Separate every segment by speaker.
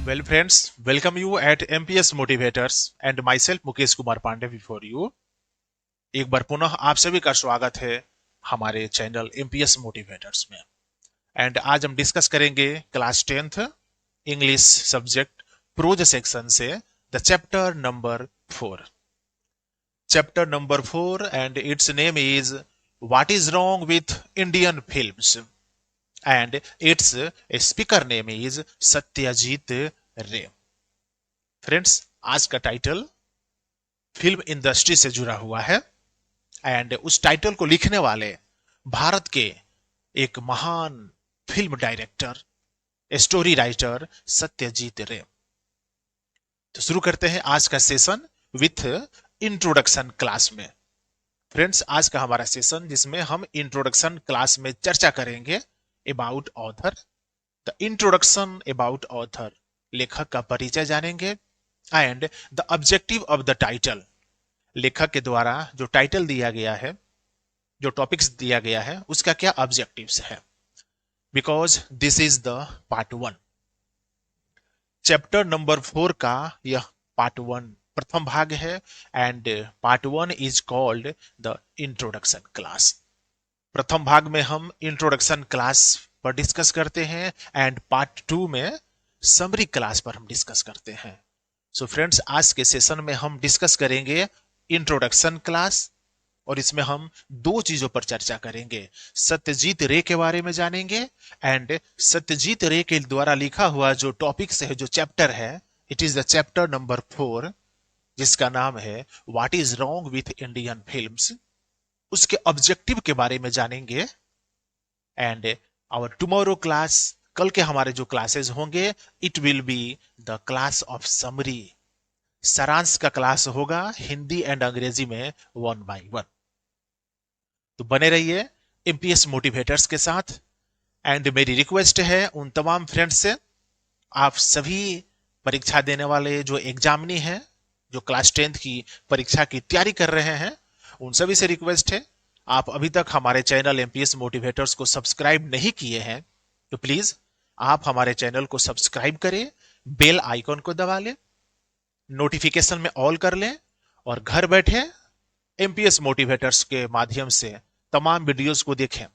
Speaker 1: Well, friends, welcome you at MPS Motivators and myself Mukesh Kumar Pandey before you. एक बार पुनः आप सभी का स्वागत है हमारे चैनल MPS मोटिवेटर्स में। एंड आज हम डिस्कस करेंगे class 10th English subject prose section से the chapter number 4 and its name is what is wrong with Indian films and its speaker name is Satyajit Ray. Friends, आज का टाइटल फिल्म इंडस्ट्री से जुड़ा हुआ है एंड उस टाइटल को लिखने वाले भारत के एक महान film director story writer Satyajit रे। तो शुरू करते हैं आज का सेशन विथ इंट्रोडक्शन क्लास में। फ्रेंड्स, आज का हमारा सेशन जिसमें हम इंट्रोडक्शन क्लास में चर्चा करेंगे about author, the introduction about author, लेखक का परिचय जानेंगे and the objective of the title, लेखक के द्वारा जो टाइटल दिया गया है, जो टॉपिक्स दिया गया है उसका क्या ऑब्जेक्टिव्स है, because this is the part 1। Chapter number 4 का यह पार्ट 1 प्रथम भाग है and part 1 is called the introduction class. प्रथम भाग में हम इंट्रोडक्शन क्लास पर डिस्कस करते हैं एंड पार्ट 2 में समरी क्लास पर हम डिस्कस करते हैं। सो फ्रेंड्स, आज के सेशन में हम डिस्कस करेंगे इंट्रोडक्शन क्लास और इसमें हम दो चीजों पर चर्चा करेंगे। सत्यजीत रे के बारे में जानेंगे एंड सत्यजीत रे के द्वारा लिखा हुआ जो टॉपिक्स है, जो चैप्टर है, it is the chapter number 4 जिसका नाम है what is wrong with Indian films. उसके ऑब्जेक्टिव के बारे में जानेंगे एंड आवर टुमारो क्लास, कल के हमारे जो क्लासेस होंगे, it will be the class of summary, सारांश का क्लास होगा हिंदी एंड अंग्रेजी में 1 by 1। तो बने रहिए एमपीएस मोटिवेटर्स के साथ एंड मेरी रिक्वेस्ट है उन तमाम फ्रेंड्स से, आप सभी परीक्षा देने वाले जो एग्जामिनी हैं, जो क्लास 10th की परीक्षा की तैयारी कर रहे हैं, उन सभी से रिक्वेस्ट है, आप अभी तक हमारे चैनल एमपीएस मोटिवेटर्स को सब्सक्राइब नहीं किए हैं तो प्लीज आप हमारे चैनल को सब्सक्राइब करें, बेल आइकॉन को दबा लें, नोटिफिकेशन में ऑल कर लें और घर बैठे एमपीएस मोटिवेटर्स के माध्यम से तमाम वीडियोस को देखें,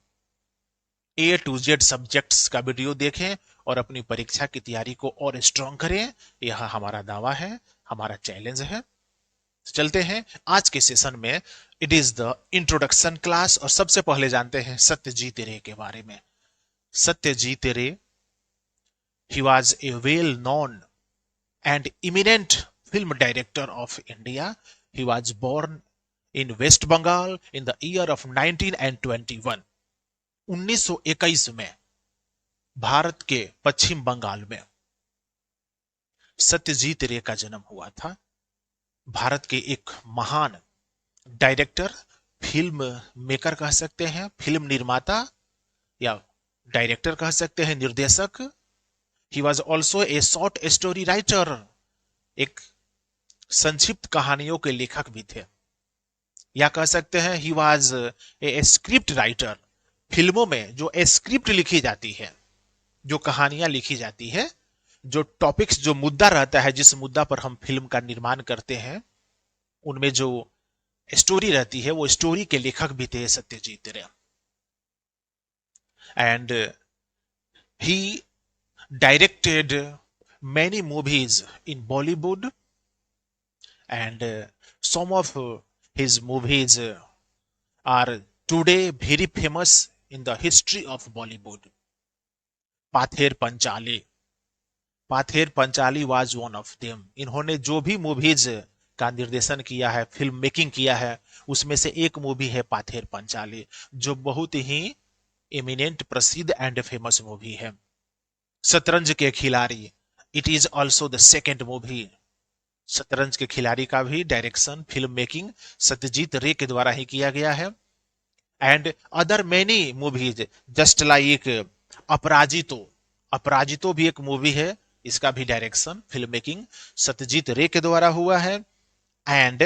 Speaker 1: A to Z सब्जेक्ट्स का वीडियो देखें और अपनी परीक्षा की तैयारी को और स्ट्रॉन्ग करें। यह हमारा दावा है, हमारा चैलेंज है। चलते हैं आज के सेशन में, it is the introduction class और सबसे पहले जानते हैं सत्यजीत रे के बारे में। सत्यजीत रे, he was a well known and eminent film director of India. He was born in West Bengal in the year of 1921. 1921 में भारत के पश्चिम बंगाल में सत्यजीत रे का जन्म हुआ था। भारत के एक महान डायरेक्टर, फिल्म मेकर कह सकते हैं, फिल्म निर्माता या डायरेक्टर कह सकते हैं, निर्देशक। He was also a short story writer, एक संक्षिप्त कहानियों के लेखक भी थे, या कह सकते हैं he was a script writer। फिल्मों में जो स्क्रिप्ट लिखी जाती है, जो कहानियां लिखी जाती है, जो टॉपिक्स, जो मुद्दा रहता है, जिस मुद्दा पर हम फिल्म का निर्माण करते हैं, उनमें जो स्टोरी रहती है, वो स्टोरी के लेखक भी थे सत्यजीत रे। And he directed many movies in Bollywood and some of his movies are today very famous in the history of Bollywood. Pather Panchali, Pather Panchali was one of them। इन्होंने जो भी मूवीज का निर्देशन किया है, फिल्म मेकिंग किया है, उसमें से एक मूवी है पाथेर पंचाली, जो बहुत ही एमिनेंट, प्रसिद्ध एंड फेमस मूवी है। शतरंज के खिलाड़ी, it is also the second movie. शतरंज के खिलाड़ी का भी डायरेक्शन, फिल्म मेकिंग सत्यजीत रे के द्वारा ही किया गया है। And other many movies just like Aparajito, Aparajito भी एक मूवी है, इसका भी डायरेक्शन, फिल्म मेकिंग सत्यजीत रे के द्वारा हुआ है। And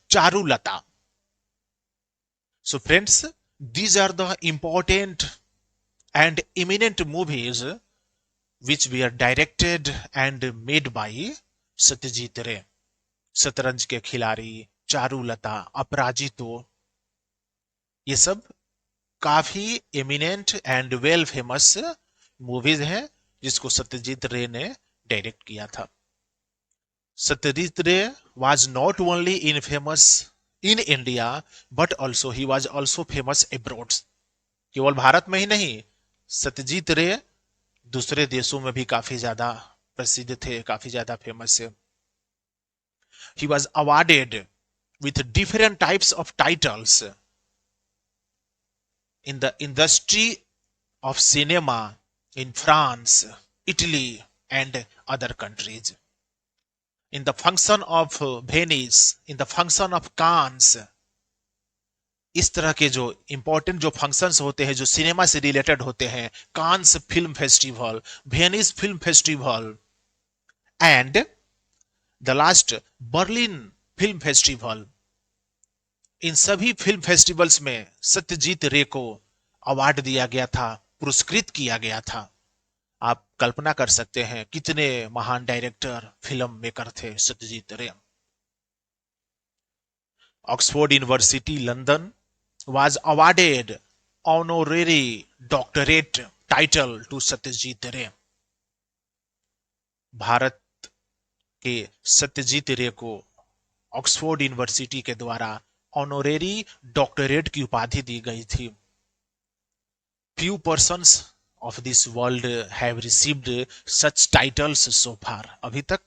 Speaker 1: Charulata. So friends, these are the important and eminent movies which were directed and made by Satyajit Ray. Shatranj ke Khiladi, Charulata, Aparajito, ये सब काफी eminent and well famous movies हैं जिसको सत्यजीत रे ने डायरेक्ट किया था। सत्यजीत रे was not only in famous in India but also he was also famous abroad। केवल भारत में ही नहीं, सत्यजीत रे दूसरे देशों में भी काफी ज्यादा प्रसिद्ध थे, काफी ज्यादा फेमस है। He was awarded with different types of titles in the industry of cinema in France, Italy, and other countries. In the function of Venice, in the function of Cannes, इस तरह के जो इंपॉर्टेंट जो functions होते हैं जो cinema से related होते हैं, Cannes film festival, Venice film festival and the last Berlin film festival, इन सभी फिल्म फेस्टिवल्स में सत्यजीत रे को अवार्ड दिया गया था, पुरस्कृत किया गया था। आप कल्पना कर सकते हैं कितने महान डायरेक्टर, फिल्म मेकर थे सत्यजीत रे। Oxford university London was awarded honorary doctorate title to Satyajit रे। भारत के सत्यजीत रे को ऑक्सफोर्ड यूनिवर्सिटी के द्वारा ऑनोरेरी डॉक्टरेट की उपाधि दी गई थी। Few persons of this world have received such titles so far। अभी तक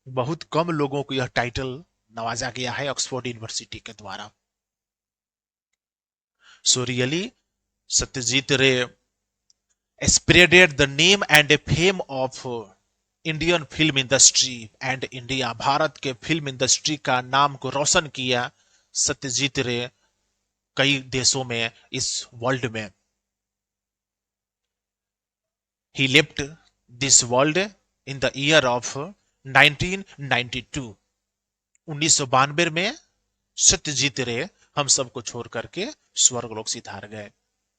Speaker 1: बहुत कम लोगों को यह टाइटल नवाजा गया है ऑक्सफोर्ड यूनिवर्सिटी के द्वारा। So really, Satyajit Ray spreaded the name and fame of Indian film industry and India। Bharat के फिल्म इंडस्ट्री का नाम को रोशन किया सत्यजीत रे कई देशों में, इस वर्ल्ड में। He left this world in the year of 1992। 1992 में सत्यजीत रे हम सबको छोड़ करके स्वर्गलोक सिधार गए।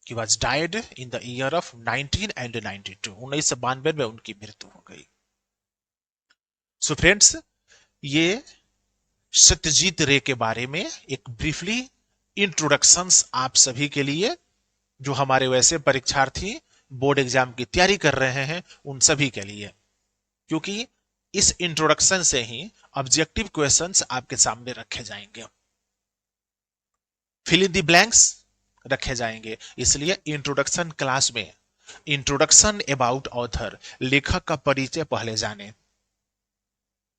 Speaker 1: He was died in the year of 1992। 1992 में उनकी मृत्यु हो गई। सो फ्रेंड्स, ये सत्यजीत रे के बारे में एक ब्रीफली इंट्रोडक्शंस आप सभी के लिए, जो हमारे वैसे परीक्षार्थी बोर्ड एग्जाम की तैयारी कर रहे हैं उन सभी के लिए, क्योंकि इस इंट्रोडक्शन से ही ऑब्जेक्टिव क्वेश्चंस आपके सामने रखे जाएंगे, फिल इन द ब्लैंक्स रखे जाएंगे। इसलिए इंट्रोडक्शन क्लास में इंट्रोडक्शन अबाउट ऑथर, लेखक का परिचय पहले जाने,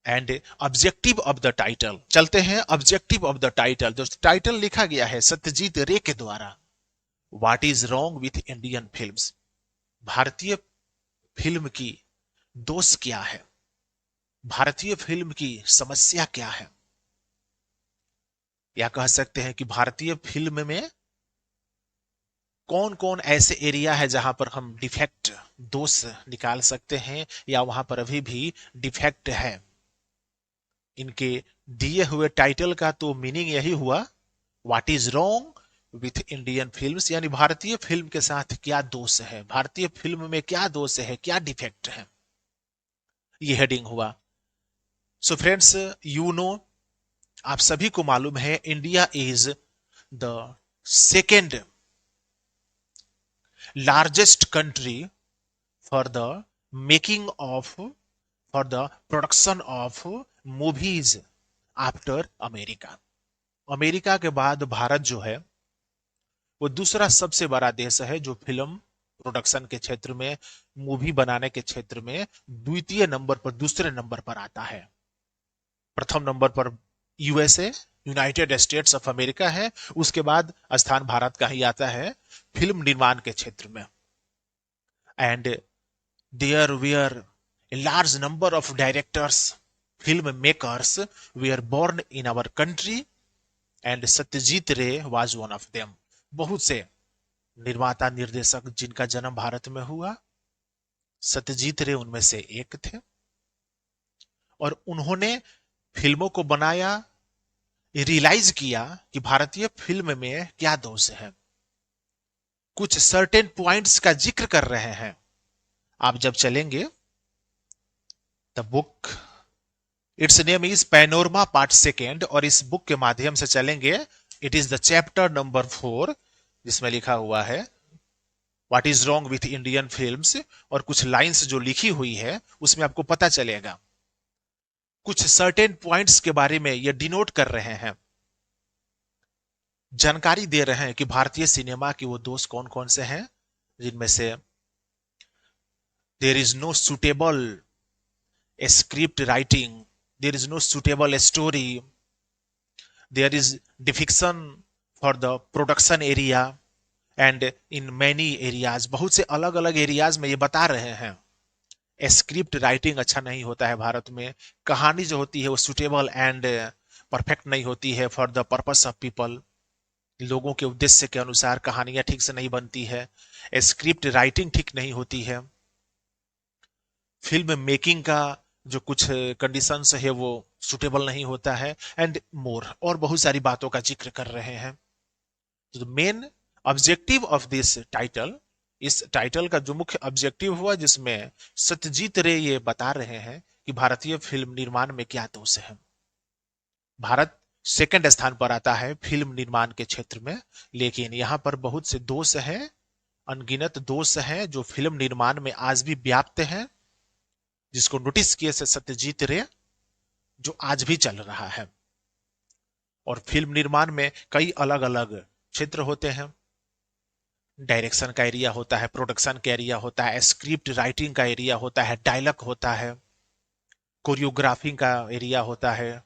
Speaker 1: and objective of the title. चलते हैं ऑब्जेक्टिव ऑफ द टाइटल। जो टाइटल लिखा गया है सत्यजीत रे के द्वारा, what is wrong with Indian films. भारतीय फिल्म की दोष क्या है, भारतीय फिल्म की समस्या क्या है, या कह सकते हैं कि भारतीय फिल्म में कौन कौन ऐसे एरिया है जहां पर हम डिफेक्ट, दोष निकाल सकते हैं, या वहां पर अभी भी डिफेक्ट है। इनके दिए हुए टाइटल का तो मीनिंग यही हुआ, what is wrong with Indian films, यानी भारतीय फिल्म के साथ क्या दोष है, भारतीय फिल्म में क्या दोष है, क्या डिफेक्ट है, ये हेडिंग हुआ। सो फ्रेंड्स, यू नो, आप सभी को मालूम है India is the second largest country for the making of, for the production of movies after America. America के बाद भारत जो है वो दूसरा सबसे बड़ा देश है जो फिल्म प्रोडक्शन के क्षेत्र में, मूवी बनाने के क्षेत्र में द्वितीय नंबर पर, दूसरे नंबर पर आता है। प्रथम नंबर पर USA, United states of America है, उसके बाद स्थान भारत का ही आता है फिल्म निर्माण के क्षेत्र में। And there were a large number of directors, film makers were born in our country and Satyajit Ray was one of them. बहुत से निर्माता, निर्देशक जिनका जन्म भारत में हुआ, सत्यजीत रे उनमें से एक थे, और उन्होंने फिल्मों को बनाया, रियलाइज किया कि भारतीय फिल्म में क्या दोष है। कुछ सर्टेन पॉइंट्स का जिक्र कर रहे हैं, आप जब चलेंगे, the book, it's name is panorama part second, और इस बुक के माध्यम से चलेंगे। It is the chapter number 4, जिसमें लिखा हुआ है what is wrong with Indian films, और कुछ लाइंस जो लिखी हुई है उसमें आपको पता चलेगा, कुछ सर्टेन पॉइंट्स के बारे में ये डिनोट कर रहे हैं, जानकारी दे रहे हैं कि भारतीय सिनेमा के वो दोष कौन कौन से हैं, जिनमें से there is no suitable script writing, there is no suitable story, there is deficiency for the production area, and in many areas, बहुत से अलग अलग एरियाज में ये बता रहे हैं स्क्रिप्ट राइटिंग अच्छा नहीं होता है भारत में, कहानी जो होती है वो सुटेबल एंड परफेक्ट नहीं होती है for the purpose of people, लोगों के उद्देश्य के अनुसार कहानियां ठीक से नहीं बनती है, स्क्रिप्ट राइटिंग ठीक नहीं होती है, फिल्म मेकिंग का जो कुछ कंडीशंस है वो सुटेबल नहीं होता है, एंड मोर, और बहुत सारी बातों का जिक्र कर रहे हैं। तो main objective of this title, इस टाइटल का जो मुख्य ऑब्जेक्टिव हुआ, जिसमें सत्यजीत रे ये बता रहे हैं कि भारतीय फिल्म निर्माण में क्या दोष है। भारत सेकंड स्थान पर आता है फिल्म निर्माण के क्षेत्र में, लेकिन यहां पर बहुत से दोष हैं, अनगिनत दोष हैं जो फिल्म निर्माण में आज भी व्याप्त हैं, जिसको नोटिस किए से सत्यजीत रे, जो आज भी चल रहा है। और फिल्म निर्माण में कई अलग अलग क्षेत्र होते हैं, डायरेक्शन का एरिया होता है, प्रोडक्शन का एरिया होता है, स्क्रिप्ट राइटिंग का एरिया होता है, डायलॉग होता है, कोरियोग्राफी का एरिया होता है,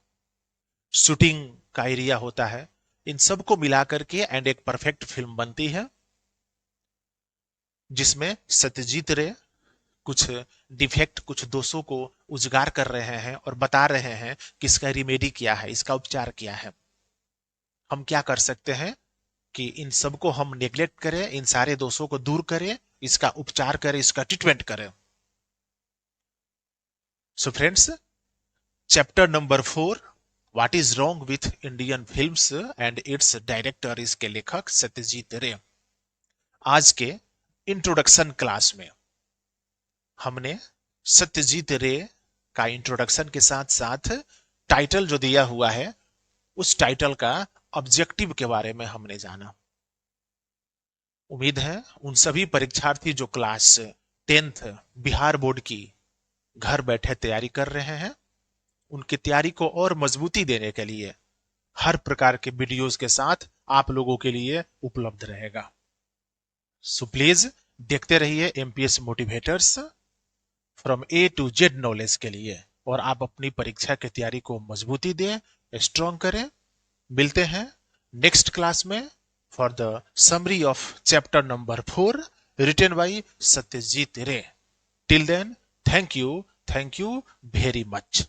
Speaker 1: शूटिंग का एरिया होता है। इन सबको मिलाकर के एंड एक परफेक्ट फिल्म बनती है, जिसमें सत्यजीत रे कुछ डिफेक्ट, कुछ दोषों को उजागर कर रहे हैं और बता रहे हैं कि इसका रिमेडी क्या है, इसका उपचार क्या है, हम क्या कर सकते हैं कि इन सबको हम नेग्लेक्ट करें, इन सारे दोषों को दूर करें, इसका उपचार करें, इसका ट्रीटमेंट करें। So friends, chapter number 4, what is wrong with Indian films and it's director, इसके लेखक सत्यजीत रे। आज के इंट्रोडक्शन क्लास में हमने सत्यजीत रे का इंट्रोडक्शन के साथ साथ टाइटल जो दिया हुआ है उस टाइटल का ऑब्जेक्टिव के बारे में हमने जाना। उम्मीद है उन सभी परीक्षार्थी जो क्लास 10th बिहार बोर्ड की घर बैठे तैयारी कर रहे हैं, उनकी तैयारी को और मजबूती देने के लिए हर प्रकार के वीडियोस के साथ आप लोगों के लिए उपलब्ध रहेगा। सो प्लीज देखते रहिए MPS motivators from A to Z knowledge के लिए, और आप अपनी परीक्षा की तैयारी को मजबूती दें, स्ट्रॉन्ग करें। मिलते हैं नेक्स्ट क्लास में for the summary of chapter number 4 written by Satyajit Ray. Till then, thank you very much.